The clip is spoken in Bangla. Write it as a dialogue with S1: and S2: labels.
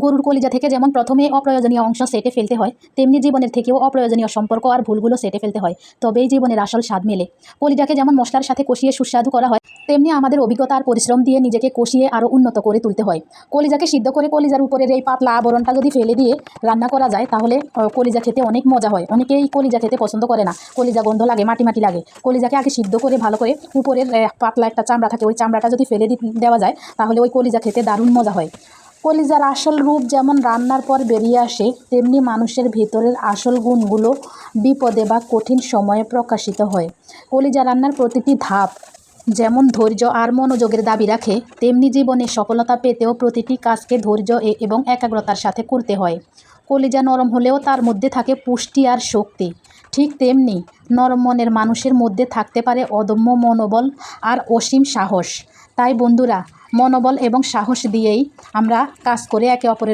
S1: গরুর কলিজা থেকে যেমন প্রথমে অপ্রয়োজনীয় অংশ সেটে ফেলতে হয়, তেমনি জীবনের থেকেও অপ্রয়োজনীয় সম্পর্ক আর ভুলগুলো সেটে ফেলতে হয়, তবেই জীবনের আসল স্বাদ মেলে। কলিজাকে যেমন মশলার সাথে কষিয়ে সুস্বাদু করা হয়, তেমনি আমাদের অভিজ্ঞতা আর পরিশ্রম দিয়ে নিজেকে কষিয়ে আরও উন্নত করে তুলতে হয়। কলিজাকে সিদ্ধ করে কলিজার উপরের এই পাতলা আবরণটা যদি ফেলে দিয়ে রান্না করা যায়, তাহলে কলিজা খেতে অনেক মজা হয়। অনেকেই কলিজা খেতে পছন্দ করে না, কলিজা গন্ধ লাগে, মাটি মাটি লাগে। কলিজাকে আগে সিদ্ধ করে ভালো করে উপরের পাতলা একটা চামড়া থাকে, ওই চামড়াটা যদি ফেলে দেওয়া যায়, তাহলে ওই কলিজা খেতে দারুণ মজা হয়। কলিজার আসল রূপ যেমন রান্নার পর বেরিয়ে আসে, তেমনি মানুষের ভেতরের আসল গুণগুলো বিপদে বা কঠিন সময়ে প্রকাশিত হয়। কলিজা রান্নার প্রতিটি ধাপ যেমন ধৈর্য আর মনোযোগের দাবি রাখে, তেমনি জীবনে সফলতা পেতেও প্রতিটি কাজকে ধৈর্য এবং একাগ্রতার সাথে করতে হয়। কলিজা নরম হলেও তার মধ্যে থাকে পুষ্টি আর শক্তি। ঠিক তেমনি নরম মনের মানুষের মধ্যে থাকতে পারে অদম্য মনোবল আর অসীম সাহস। তাই বন্ধুরা, মনোবল এবং সাহস দিয়েই আমরা কাজ করে একে অপরের